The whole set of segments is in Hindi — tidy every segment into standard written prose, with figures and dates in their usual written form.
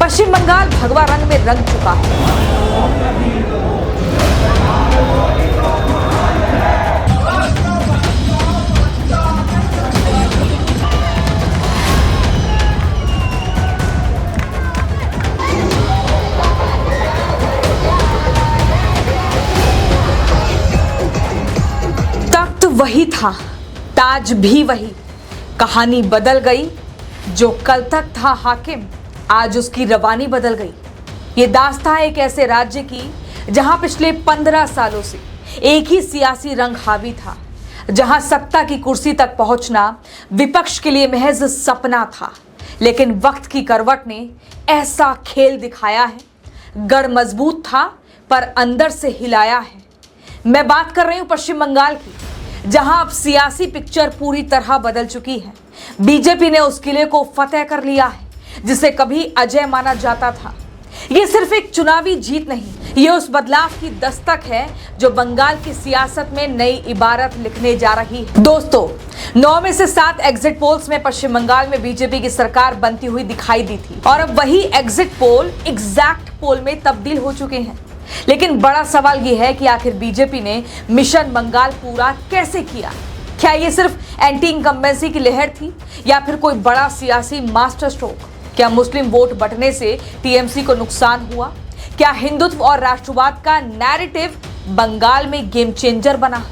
पश्चिम बंगाल भगवा रंग में रंग चुका है। तख्त वही था, ताज भी वही, कहानी बदल गई। जो कल तक था हाकिम, आज उसकी रवानी बदल गई। ये दास्तां एक ऐसे राज्य की जहां पिछले 15 सालों से एक ही सियासी रंग हावी था, जहां सत्ता की कुर्सी तक पहुंचना विपक्ष के लिए महज सपना था। लेकिन वक्त की करवट ने ऐसा खेल दिखाया है, गढ़ मजबूत था पर अंदर से हिलाया है। मैं बात कर रही हूं पश्चिम बंगाल की, जहां अब सियासी पिक्चर पूरी तरह बदल चुकी है। बीजेपी ने उस किले को फतेह कर लिया है जिसे कभी अजय माना जाता था। ये सिर्फ एक चुनावी जीत नहीं, ये उस बदलाव की दस्तक है जो बंगाल की सियासत में नई इबारत लिखने जा रही है। दोस्तों, 9 में से 7 एग्जिट पोल्स में पश्चिम बंगाल में बीजेपी की सरकार बनती हुई दिखाई दी थी और अब वही एग्जिट पोल एग्जैक्ट पोल में तब्दील हो चुके हैं। लेकिन बड़ा सवाल यह है कि आखिर बीजेपी ने मिशन बंगाल पूरा कैसे किया? क्या ये सिर्फ एंटी इनकम्बेंसी की लहर थी या फिर कोई बड़ा सियासी मास्टर स्ट्रोक? क्या मुस्लिम वोट बंटने से टीएमसी को नुकसान हुआ? क्या हिंदुत्व और राष्ट्रवाद का नैरेटिव बंगाल में गेम चेंजर बना?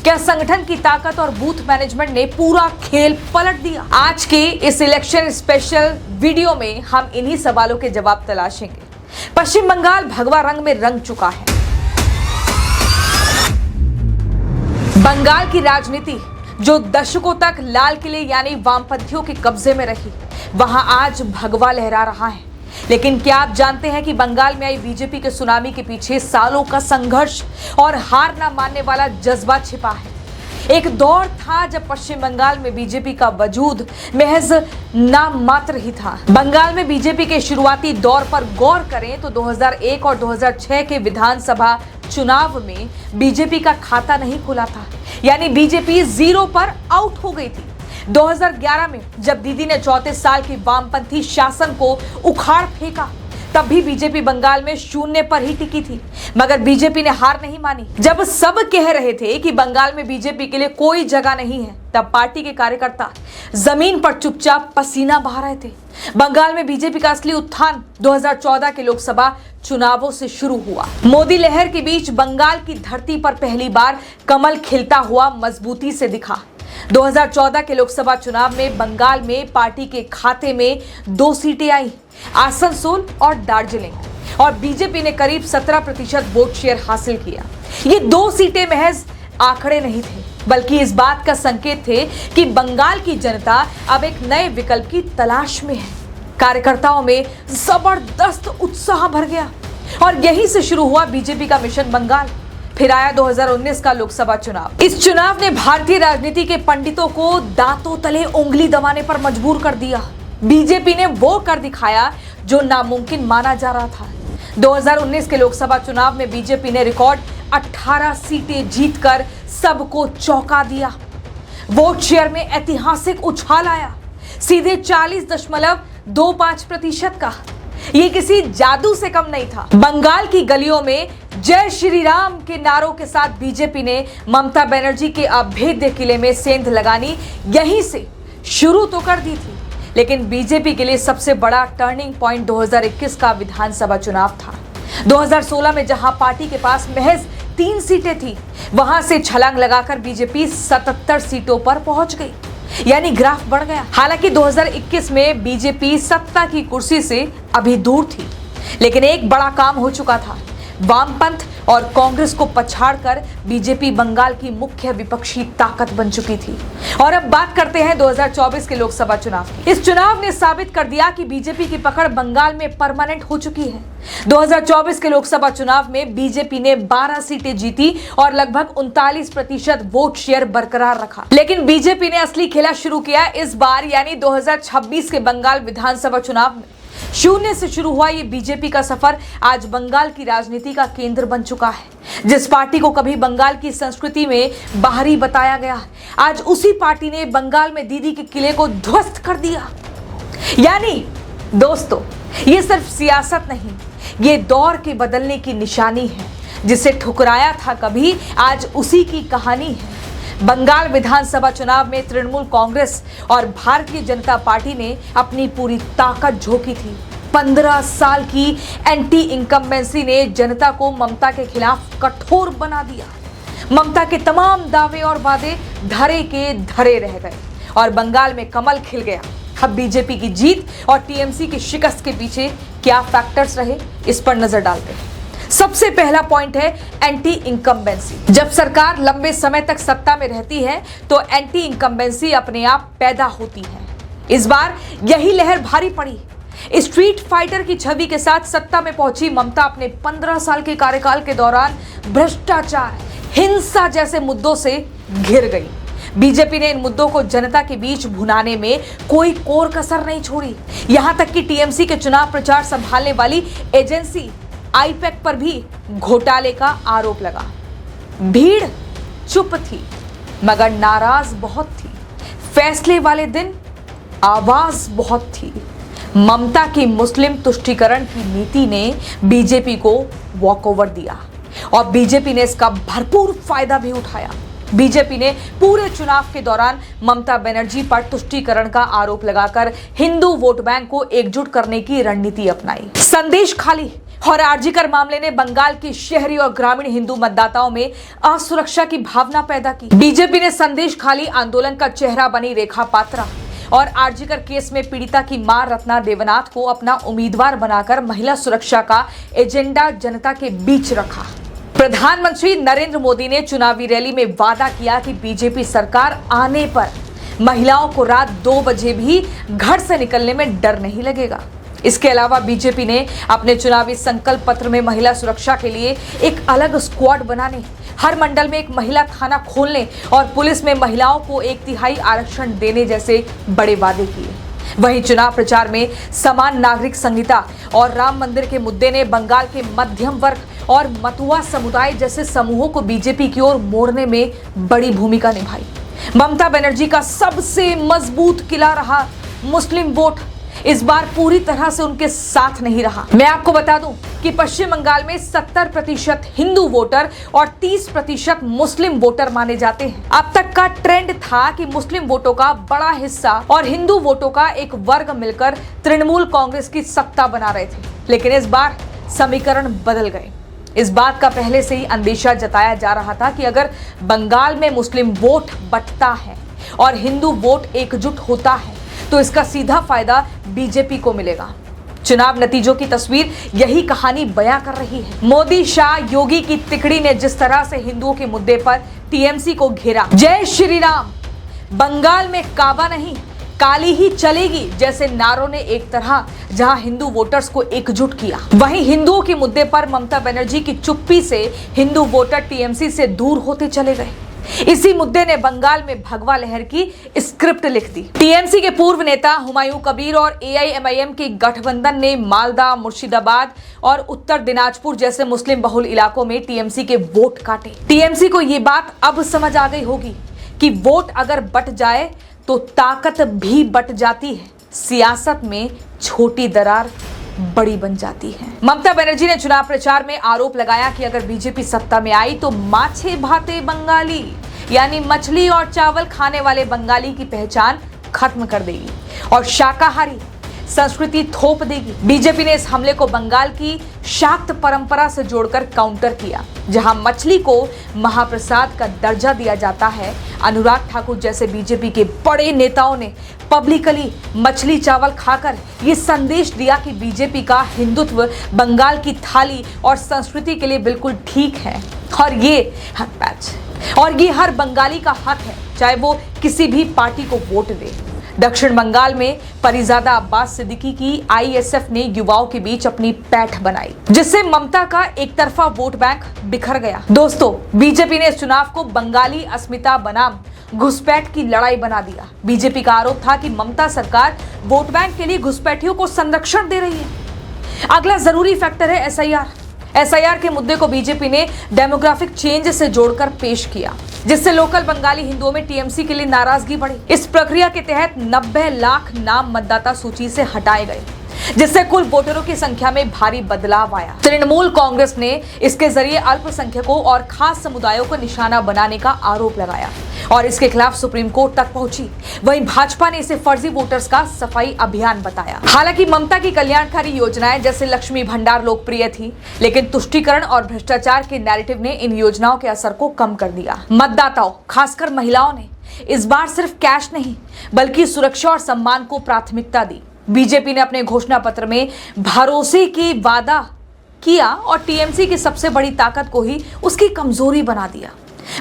क्या संगठन की ताकत और बूथ मैनेजमेंट ने पूरा खेल पलट दिया? आज के इस इलेक्शन स्पेशल वीडियो में हम इन्हीं सवालों के जवाब तलाशेंगे। पश्चिम बंगाल भगवा रंग में रंग चुका है। बंगाल की राजनीति जो दशकों तक लाल किले यानी वामपंथियों के कब्जे में रही, वहां आज भगवा लहरा रहा है। लेकिन क्या आप जानते हैं कि बंगाल में आई बीजेपी के सुनामी के पीछे सालों का संघर्ष और हार ना मानने वाला जज्बा छिपा है। एक दौर था जब पश्चिम बंगाल में बीजेपी का वजूद महज नाम मात्र ही था। बंगाल में बीजेपी के शुरुआती दौर पर गौर करें तो 2001 और 2006 के विधानसभा चुनाव में बीजेपी का खाता नहीं खुला था, यानी बीजेपी 0 पर आउट हो गई थी। 2011 में जब दीदी ने 34 साल की वामपंथी शासन को उखाड़ फेंका, तब भी बीजेपी बंगाल में 0 पर ही टिकी थी। मगर बीजेपी ने हार नहीं मानी। जब सब कह रहे थे कि बंगाल में बीजेपी के लिए कोई जगह नहीं है, तब पार्टी के कार्यकर्ता जमीन पर चुपचाप पसीना बहा रहे थे। बंगाल में बीजेपी का असली उत्थान 2014 के लोकसभा चुनावों से शुरू हुआ। मोदी लहर के बीच बंगाल की धरती पर पहली बार कमल खिलता हुआ मजबूती से दिखा। 2014 के लोकसभा चुनाव में बंगाल में पार्टी के खाते में 2 सीटें आई, आसनसोल और दार्जिलिंग, और बीजेपी ने करीब 17% वोट शेयर हासिल किया। ये 2 सीटें महज आंकड़े नहीं थे, बल्कि इस बात का संकेत थे कि बंगाल की जनता अब एक नए विकल्प की तलाश में है। कार्यकर्ताओं में जबरदस्त उत्साह भर गया और यहीं से शुरू हुआ बीजेपी का मिशन बंगाल। फिर आया 2019 का लोकसभा चुनाव। इस चुनाव ने भारतीय राजनीति के पंडितों को दांतों तले उंगली दबाने पर मजबूर कर दिया। बीजेपी ने वो कर दिखाया जो नामुमकिन माना जा रहा था। 2019 के लोकसभा चुनाव में बीजेपी ने रिकॉर्ड 18 सीटें जीतकर सबको चौंका दिया। वोट शेयर में ऐतिहासिक उछाल आया, सीधे 40.25% का। ये किसी जादू से कम नहीं था। बंगाल की गलियों में जय श्री राम के नारों के साथ बीजेपी ने ममता बनर्जी के अभेद्य किले में सेंध लगानी यहीं से शुरू तो कर दी थी। लेकिन बीजेपी के लिए सबसे बड़ा टर्निंग पॉइंट 2021 का विधानसभा चुनाव था। 2016 में जहां पार्टी के पास महज 3 सीटें थी, वहां से छलांग लगाकर बीजेपी 77 सीटों पर पहुंच गई, यानी ग्राफ बढ़ गया। हालांकि 2021 में बीजेपी सत्ता की कुर्सी से अभी दूर थी, लेकिन एक बड़ा काम हो चुका था। वामपंथ और कांग्रेस को पछाड़कर बीजेपी बंगाल की मुख्य विपक्षी ताकत बन चुकी थी। और अब बात करते हैं 2024 के लोकसभा चुनाव की। इस चुनाव ने साबित कर दिया कि बीजेपी की पकड़ बंगाल में परमानेंट हो चुकी है। 2024 के लोकसभा चुनाव में बीजेपी ने 12 सीटें जीती और लगभग 39% वोट शेयर बरकरार रखा। लेकिन बीजेपी ने असली खेला शुरू किया इस बार, यानी 2026 के बंगाल विधानसभा चुनाव में। 0 से शुरू हुआ ये बीजेपी का सफर आज बंगाल की राजनीति का केंद्र बन चुका है। जिस पार्टी को कभी बंगाल की संस्कृति में बाहरी बताया गया, आज उसी पार्टी ने बंगाल में दीदी के किले को ध्वस्त कर दिया। यानी दोस्तों, ये सिर्फ सियासत नहीं, ये दौर के बदलने की निशानी है। जिसे ठुकराया था कभी, आज उसी की कहानी है। बंगाल विधानसभा चुनाव में तृणमूल कांग्रेस और भारतीय जनता पार्टी ने अपनी पूरी ताकत झोंकी थी। 15 साल की एंटी इनकम्बेंसी ने जनता को ममता के खिलाफ कठोर बना दिया। ममता के तमाम दावे और वादे धरे के धरे रह गए और बंगाल में कमल खिल गया। अब बीजेपी की जीत और टीएमसी की शिकस्त के पीछे क्या फैक्टर्स रहे, इस पर नजर डालते हैं। सबसे पहला पॉइंट है एंटी इनकम्बेंसी। जब सरकार लंबे समय तक सत्ता में रहती है तो एंटी इनकम्बेंसी अपने आप पैदा होती है। इस बार यही लहर भारी पड़ी। स्ट्रीट फाइटर की छवि के साथ सत्ता में पहुंची ममता अपने 15 साल के कार्यकाल के दौरान भ्रष्टाचार, हिंसा जैसे मुद्दों से घिर गई। बीजेपी ने इन मुद्दों को जनता के बीच भुनाने में कोई कोर कसर नहीं छोड़ी। यहां तक कि टीएमसी के चुनाव प्रचार संभालने वाली एजेंसी आईपैक पर भी घोटाले का आरोप लगा। भीड़ चुप थी मगर नाराज बहुत थी। फैसले वाले दिन आवाज बहुत थी। ममता की मुस्लिम तुष्टीकरण की नीति ने बीजेपी को वॉकओवर दिया और बीजेपी ने इसका भरपूर फायदा भी उठाया। बीजेपी ने पूरे चुनाव के दौरान ममता बनर्जी पर तुष्टीकरण का आरोप लगाकर हिंदू वोट बैंक को एकजुट करने की रणनीति अपनाई। संदेश खाली और आरजीकर मामले ने बंगाल की शहरी और ग्रामीण हिंदू मतदाताओं में असुरक्षा की भावना पैदा की। बीजेपी ने संदेश खाली आंदोलन का चेहरा बनी रेखा पात्रा और आरजीकर केस में पीड़िता की मां रत्ना देवनाथ को अपना उम्मीदवार बनाकर महिला सुरक्षा का एजेंडा जनता के बीच रखा। प्रधानमंत्री नरेंद्र मोदी ने चुनावी रैली में वादा किया कि बीजेपी सरकार आने पर महिलाओं को रात 2 बजे भी घर से निकलने में डर नहीं लगेगा। इसके अलावा बीजेपी ने अपने चुनावी संकल्प पत्र में महिला सुरक्षा के लिए एक अलग स्क्वाड बनाने, हर मंडल में एक महिला थाना खोलने और पुलिस में महिलाओं को 1/3 आरक्षण देने जैसे बड़े वादे किए। वहीं चुनाव प्रचार में समान नागरिक संहिता और राम मंदिर के मुद्दे ने बंगाल के मध्यम वर्ग और मतुआ समुदाय जैसे समूहों को बीजेपी की ओर मोड़ने में बड़ी भूमिका निभाई। ममता बनर्जी का सबसे मजबूत किला रहा मुस्लिम वोट इस बार पूरी तरह से उनके साथ नहीं रहा। मैं आपको बता दूं कि पश्चिम बंगाल में 70% हिंदू वोटर और 30% मुस्लिम वोटर माने जाते हैं। अब तक का ट्रेंड था कि मुस्लिम वोटों का बड़ा हिस्सा और हिंदू वोटों का एक वर्ग मिलकर तृणमूल कांग्रेस की सत्ता बना रहे थे, लेकिन इस बार समीकरण बदल गए। इस बात का पहले से ही अंदेशा जताया जा रहा था कि अगर बंगाल में मुस्लिम वोट बंटता है और हिंदू वोट एकजुट होता है तो इसका सीधा फायदा बीजेपी को मिलेगा। चुनाव नतीजों की तस्वीर यही कहानी बयां कर रही है। मोदी, शाह, योगी की तिकड़ी ने जिस तरह से हिंदुओं के मुद्दे पर टीएमसी को घेरा, जय श्री राम, बंगाल में काबा नहीं काली ही चलेगी जैसे नारों ने एक तरह जहां हिंदू वोटर्स को एकजुट किया, वहीं हिंदुओं के मुद्दे पर ममता बनर्जी की चुप्पी से हिंदू वोटर टीएमसी से दूर होते चले गए। इसी मुद्दे ने बंगाल में भगवा लहर की स्क्रिप्ट लिख दी। टीएमसी के पूर्व नेता हुमायूं कबीर और एआईएमआईएम के गठबंधन ने मालदा, मुर्शिदाबाद और उत्तर दिनाजपुर जैसे मुस्लिम बहुल इलाकों में टीएमसी के वोट काटे। टीएमसी को ये बात अब समझ आ गई होगी कि वोट अगर बट जाए तो ताकत भी बट जाती है। सियासत में छोटी दरार बड़ी बन जाती है। ममता बनर्जी ने चुनाव प्रचार में आरोप लगाया कि अगर बीजेपी सत्ता में आई तो माछे भाते बंगाली यानी मछली और चावल खाने वाले बंगाली की पहचान खत्म कर देगी और शाकाहारी संस्कृति थोप देगी। बीजेपी ने इस हमले को बंगाल की शाक्त परंपरा से जोड़कर काउंटर किया, जहां मछली को महाप्रसाद का दर्जा दिया जाता है। अनुराग ठाकुर जैसे बीजेपी के बड़े नेताओं ने पब्लिकली मछली चावल खाकर ये संदेश दिया कि बीजेपी का हिंदुत्व बंगाल की थाली और संस्कृति के लिए बिल्कुल ठीक है और ये हर बंगाली का हक है, चाहे वो किसी भी पार्टी को वोट दे। दक्षिण बंगाल में परिजादा अब्बास सिद्दीकी की आईएसएफ ने युवाओं के बीच अपनी पैठ बनाई, जिससे ममता का एक तरफा वोट बैंक बिखर गया। दोस्तों, बीजेपी ने इस चुनाव को बंगाली अस्मिता बनाम घुसपैठ की लड़ाई बना दिया। बीजेपी का आरोप था कि ममता सरकार वोट बैंक के लिए घुसपैठियों को संरक्षण दे रही है। अगला जरूरी फैक्टर है एसआईआर के मुद्दे को बीजेपी ने डेमोग्राफिक चेंज से जोड़कर पेश किया, जिससे लोकल बंगाली हिंदुओं में टीएमसी के लिए नाराजगी बढ़ी। इस प्रक्रिया के तहत 90 लाख नाम मतदाता सूची से हटाए गए। जिससे कुल वोटरों की संख्या में भारी बदलाव आया। तृणमूल कांग्रेस ने इसके जरिए अल्पसंख्यकों और खास समुदायों को निशाना बनाने का आरोप लगाया और इसके खिलाफ सुप्रीम कोर्ट तक पहुंची। वहीं भाजपा ने इसे फर्जी वोटर्स का सफाई अभियान बताया। हालांकि ममता की कल्याणकारी योजनाएं जैसे लक्ष्मी भंडार लोकप्रिय थी, लेकिन तुष्टीकरण और भ्रष्टाचार के नैरेटिव ने इन योजनाओं के असर को कम कर दिया। मतदाताओं, खासकर महिलाओं ने इस बार सिर्फ कैश नहीं बल्कि सुरक्षा और सम्मान को प्राथमिकता दी। बीजेपी ने अपने घोषणा पत्र में भरोसे की वादा किया और टीएमसी की सबसे बड़ी ताकत को ही उसकी कमजोरी बना दिया।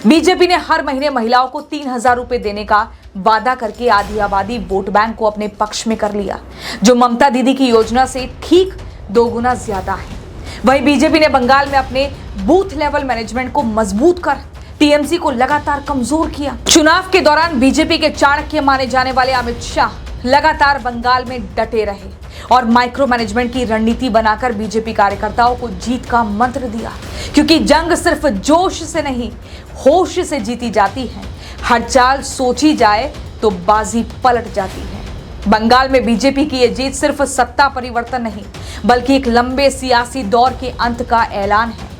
बीजेपी ने हर महीने महिलाओं को 3,000 रुपए देने का वादा करके आधी आबादी वोट बैंक को अपने पक्ष में कर लिया, जो ममता दीदी की योजना से ठीक 2 गुना ज्यादा है। वहीं बीजेपी ने बंगाल में अपने बूथ लेवल मैनेजमेंट को मजबूत कर टीएमसी को लगातार कमजोर किया। चुनाव के दौरान बीजेपी के चाणक्य माने जाने वाले अमित शाह लगातार बंगाल में डटे रहे और माइक्रो मैनेजमेंट की रणनीति बनाकर बीजेपी कार्यकर्ताओं को जीत का मंत्र दिया, क्योंकि जंग सिर्फ जोश से नहीं होश से जीती जाती है। हर चाल सोची जाए तो बाजी पलट जाती है। बंगाल में बीजेपी की यह जीत सिर्फ सत्ता परिवर्तन नहीं बल्कि एक लंबे सियासी दौर के अंत का ऐलान है।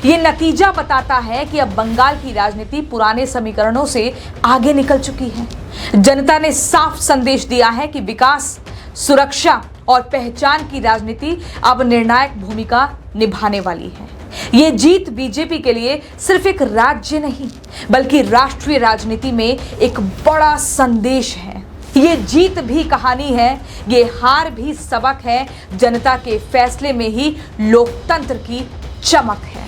ये नतीजा बताता है कि अब बंगाल की राजनीति पुराने समीकरणों से आगे निकल चुकी है। जनता ने साफ संदेश दिया है कि विकास, सुरक्षा और पहचान की राजनीति अब निर्णायक भूमिका निभाने वाली है। ये जीत बीजेपी के लिए सिर्फ एक राज्य नहीं बल्कि राष्ट्रीय राजनीति में एक बड़ा संदेश है। ये जीत भी कहानी है, ये हार भी सबक है। जनता के फैसले में ही लोकतंत्र की चमक है।